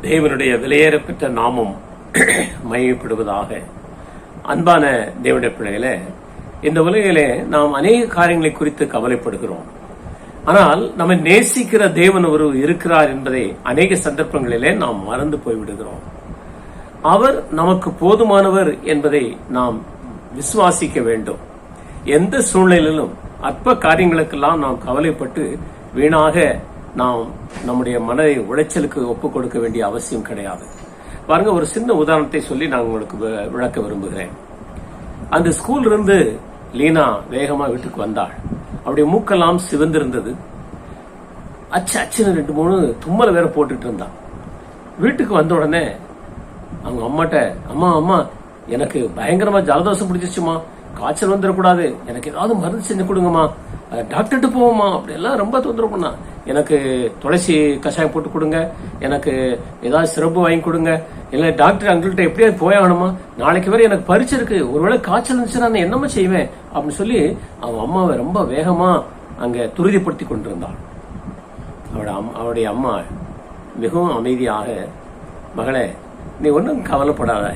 தேவனுடைய விலையேறப்பெற்ற நாமம் மையப்படுவதாக. அன்பான தேவனுடைய பிள்ளைகளே, இந்த உலகிலே நாம் அநேக காரியங்களை குறித்து கவலைப்படுகிறோம். ஆனால் நம்மை நேசிக்கிற தேவன் ஒரு இருக்கிறார் என்பதை அநேக சந்தர்ப்பங்களிலே நாம் மறந்து போய்விடுகிறோம். அவர் நமக்கு போதுமானவர் என்பதை நாம் விசுவாசிக்க வேண்டும். எந்த சூழ்நிலையிலும் அற்ப காரியங்களுக்கெல்லாம் நாம் கவலைப்பட்டு வீணாக நாம் நம்முடைய மனதை உளைச்சலுக்கு ஒப்புக் கொடுக்க வேண்டிய அவசியம் கிடையாது. பாருங்க, ஒரு சின்ன உதாரணத்தை சொல்லி நான் உங்களுக்கு விளக்க விரும்புகிறேன். அந்த ஸ்கூல்ல இருந்து லீனா வேகமா வீட்டுக்கு வந்தாள். அவருடைய மூக்கெல்லாம் சிவந்திருந்தது. அச்சுன்னு 2-3 தும்மல வேற போட்டுட்டு இருந்தான். வீட்டுக்கு வந்த உடனே அவங்க அம்மாட்ட, அம்மா எனக்கு பயங்கரமா ஜலதோஷம் பிடிச்சிச்சுமா, காய்ச்சல் வந்துடக்கூடாது, எனக்கு ஏதாவது மருந்து செஞ்சு கொடுங்கம்மா, டாக்டர்கிட்ட போவோமா, அப்படி எல்லாம் ரொம்ப தொந்தரவு பண்ணா. எனக்கு துளசி கஷாயம் போட்டு கொடுங்க, எனக்கு ஏதாவது சிறப்பு வாங்கி கொடுங்க, இல்ல டாக்டர் அங்கிட்ட எப்படியாவது போயாகணுமா, நாளைக்கு வரை எனக்கு பரீட்சை இருக்கு, ஒருவேளை காய்ச்சல் இருந்துச்சுன்னா நான் என்னமா செய்வேன் அப்படின்னு சொல்லி அவன் அம்மாவை ரொம்ப வேகமா அங்க துரிதப்படுத்தி கொண்டிருந்தாள். அவருடைய அம்மா மிகவும் அமைதியாக, மகளே நீ ஒன்றும் கவலைப்படாத,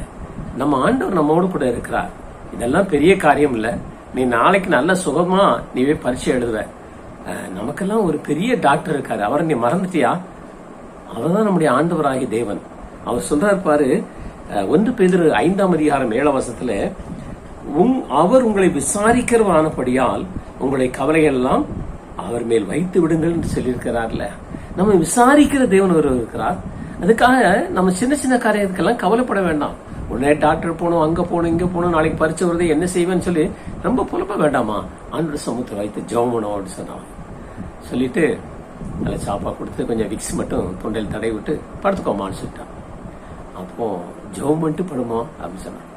நம்ம ஆண்டவர் நம்மோடு கூட இருக்கிறார், இதெல்லாம் பெரிய காரியம் இல்ல, நீ நாளைக்கு நல்ல சுகமா நீ பரீட்சை எழுதுவ, நமக்கெல்லாம் ஒரு பெரிய டாக்டர் இருக்காரு, அவரை நீ மறந்துட்டியா, அவர்தான் நம்முடைய ஆண்டவராகிய தேவன். அவர் சொல்றாரு பாரு, 1 பேதுரு 5:7 அவர் உங்களை விசாரிக்கிறவரானபடியால் உங்களை கவலைகள் எல்லாம் அவர் மேல் வைத்து விடுங்கள் என்று சொல்லியிருக்கிறார்ல. நம்ம விசாரிக்கிற தேவன் ஒரு இருக்கிறார். அதுக்காக நம்ம சின்ன சின்ன காரியத்துக்கெல்லாம் கவலைப்பட வேண்டாம். உடனே டாக்டர் போகணும், அங்க போகணும், இங்க போகணும், நாளைக்கு பரீட்சை வருது என்ன செய்வேன்னு சொல்லி ரொம்ப புலப்ப வேண்டாமா, ஆண்டோட சமூகத்தை வைத்து ஜெபம் பண்ணுவோம் அப்படின்னு சொன்னாங்க. சொல்லிட்டு நல்ல சாப்பா கொடுத்து கொஞ்சம் விக்ஸ் மட்டும் தொண்டையில் தடை விட்டு படுத்துக்கோமான்னு சொல்லிட்டான். அப்போ ஜெபம் பண்ணிட்டு படுமா அப்படின்னு சொன்னான்.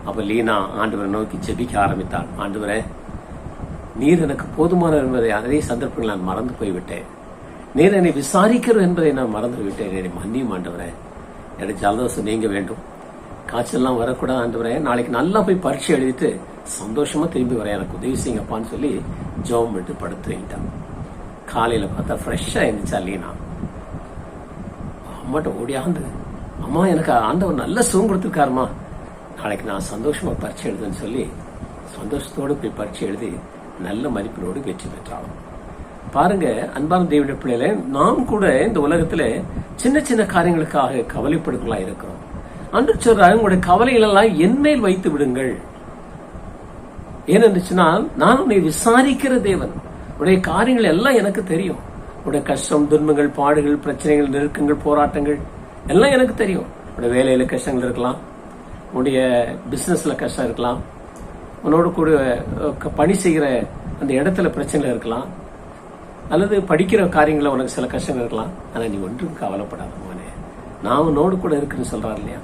அப்ப லீனா ஆண்டவரை நோக்கி ஜெபிக்க ஆரம்பித்தாள். ஆண்டவரே, நீர் எனக்கு போதுமானவர் என்பதை அதே சந்தர்ப்பங்கள் நான் மறந்து போய்விட்டேன், நீர் என்னை விசாரிக்கிறது என்பதை நான் மறந்து விட்டேன், என்னை மன்னியும் ஆண்டவரே, எனக்கு ஜலதோஷம் நீங்க வேண்டும், காய்ச்சல்லாம் வரக்கூடாது ஆண்டவரே, நாளைக்கு நல்லா போய் பரீட்சை எழுதிட்டு சந்தோஷமா திரும்பி வர எனக்கு உதவி செய்யுங்கப்பான்னு சொல்லி ஜெபம் பண்ணிட்டு படுத்து வைட்டான். காலையில பார்த்தா ஃப்ரெஷ்ஷா இருந்துச்சா லீனா. அம்மாட்ட ஓடியாந்து, அம்மா எனக்கு ஆண்டவர் நல்ல சுகம் கொடுத்துருக்காருமா, நாளைக்கு நான் சந்தோஷமா பரீட்சை எழுதுன்னு சொல்லி சந்தோஷத்தோடு போய் பரீட்சை எழுதி நல்ல மதிப்பெண்ணோடு வெற்றி பெற்றாலும். பாருங்க அன்பான தேவனுடைய பிள்ளைகளே, நாம் கூட இந்த உலகத்துல சின்ன சின்ன காரியங்களுக்காக கவலைப்படுகளா இருக்கிறோம். அன்று சொல்றாரு, உங்களுடைய கவலைகள் எல்லாம் என் மேல் வைத்து விடுங்கள். ஏனென்றுச்சுன்னா நான் உன்னை விசாரிக்கிற தேவன், உடைய காரியங்கள் எல்லாம் எனக்கு தெரியும், உடைய கஷ்டம், துன்பங்கள், பாடுகள், பிரச்சனைகள், நெருக்கங்கள், போராட்டங்கள் எல்லாம் எனக்கு தெரியும். உடைய வேலையில கஷ்டங்கள் இருக்கலாம், உன்னுடைய பிசினஸ்ல கஷ்டம் இருக்கலாம், உன்னோட கூட பணி செய்கிற அந்த இடத்துல பிரச்சனை இருக்கலாம், அல்லது படிக்கிற காரியங்கள உனக்கு சில கஷ்டங்கள் இருக்கலாம். ஆனா நீ ஒன்றும் கவலைப்படாத மோனே, நான் உன்னோடு கூட இருக்குன்னு சொல்றாரு இல்லையா.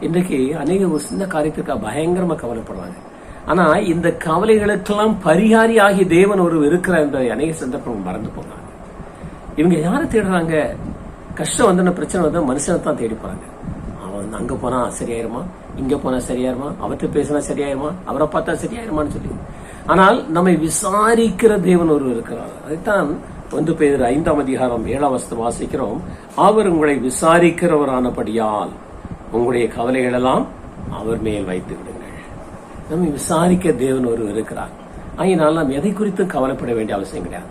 இன்றைக்கு அநேக ஒரு சின்ன காரியத்துக்காக பயங்கரமா கவலைப்படுவாங்க. ஆனா இந்த கவலைகளுக்கெல்லாம் பரிகாரி ஆகிய தேவன் ஒரு இருக்கிறார் என்ற அநேக சந்தர்ப்பங்கள் மறந்து போனாங்க. இவங்க யாரை தேடுறாங்க? கஷ்டம் வந்து பிரச்சனை வந்து மனுஷனை தான் தேடி போறாங்க. அவன் அங்க போனா சரியாயிருமா, இங்க போனா சரியாயிருமா, அவர்கிட்ட பேசினா சரியாயிருமா, அவரை பார்த்தா சரியாயிருமான்னு சொல்லி. ஆனால் நம்மை விசாரிக்கிற தேவன் ஒரு இருக்கிறார். அதைத்தான் 1 பேதுரு 5:7 வாசிக்கிறோம். அவர் உங்களை விசாரிக்கிறவரானபடியால் உங்களுடைய கவலைகள் எல்லாம் அவர் மேல் வைத்து விடுங்கள். நம்மை விசாரிக்க தேவன் ஒரு இருக்கிறார். அதனால நாம் எதை குறித்தும் கவலைப்பட வேண்டிய அவசியம் கிடையாது.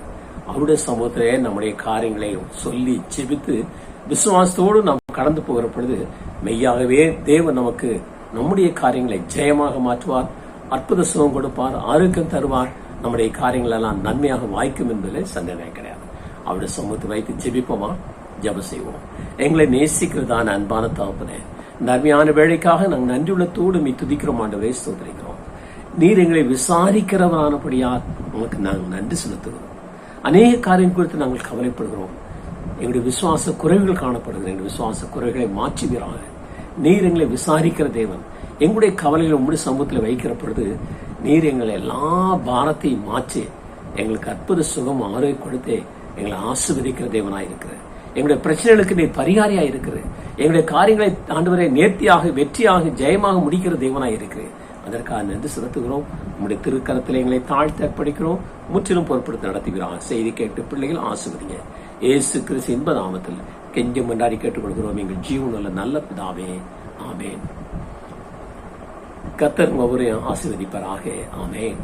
அவருடைய சமூகத்திலே நம்முடைய காரியங்களை சொல்லி ஜெபித்து விசுவாசத்தோடு நாம் கடந்து போகிற பொழுது மெய்யாகவே தேவன் நமக்கு நம்முடைய காரியங்களை ஜெயமாக மாற்றுவார், அற்புத சுகம் கொடுப்பார், ஆரோக்கியம் தருவார், நம்முடைய காரியங்கள் எல்லாம் நன்மையாக வாய்க்கும் என்பதில் சந்தேகம் கிடையாது. அவருடைய சமூகத்தை வைத்து ஜெபிப்போமா, ஜெபம் செய்வோம். எங்களை நேசிக்கிறதான அன்பான தகப்பனே, இந்த அருமையான வேலைக்காக நாங்கள் நன்றியுள்ளத்தோடு மீ துதிக்கிறோம் ஆண்டவரே, ஸ்தோத்திரிக்கிறோம். நீர் எங்களை விசாரிக்கிறவரானபடியால் உங்களுக்கு நாங்கள் நன்றி செலுத்துகிறோம். அநேக காரியம் குறித்து நாங்கள் கவலைப்படுகிறோம். எங்களுடைய விசுவாச குறைவுகள் காணப்படுகிறது. எங்களுடைய விசுவாச குறைகளை மாற்றுவீராக. நீர் எங்களை விசாரிக்கிற தேவன். எங்களுடைய கவலைகளை உங்களுடைய சமூகத்தில் வைக்கிற பொழுது நீர் எங்களை எல்லா பாரத்தையும் மாற்றி எங்களுக்கு அற்புத சுகம் ஆரோக்கியம் கொடுத்து எங்களை ஆசீர்வதிக்கிற தேவனாயிருக்கிற, எங்களுடைய பிரச்சனைகளுக்கு நீர் பரிகாரியாக இருக்கிற, எங்களுடைய காரியங்களை ஆண்டவரை நேர்த்தியாக, வெற்றியாக, ஜெயமாக முடிக்கிற தேவனாய் இருக்கிறேன். அதற்காக நன்றி செலுத்துகிறோம். உங்களுடைய திருக்கரத்தில் எங்களை தாழ்த்தி அர்ப்பணிக்கிறோம். முற்றிலும் பொறுப்படுத்த நடத்துகிறோம். செய்தி கேட்டு பிள்ளைகள் ஆசீர்வதிங்க. இயேசு கிறிஸ்து இன்ப நாமத்தில் கெஞ்சும் கொண்டாடி கேட்டுக்கொள்கிறோம் எங்கள் ஜீவனுள்ள நல்ல பிதாவே. ஆமேன். கர்த்தர் ஒவ்வொருவரையும் ஆசீர்வதிப்பாராக. ஆமேன்.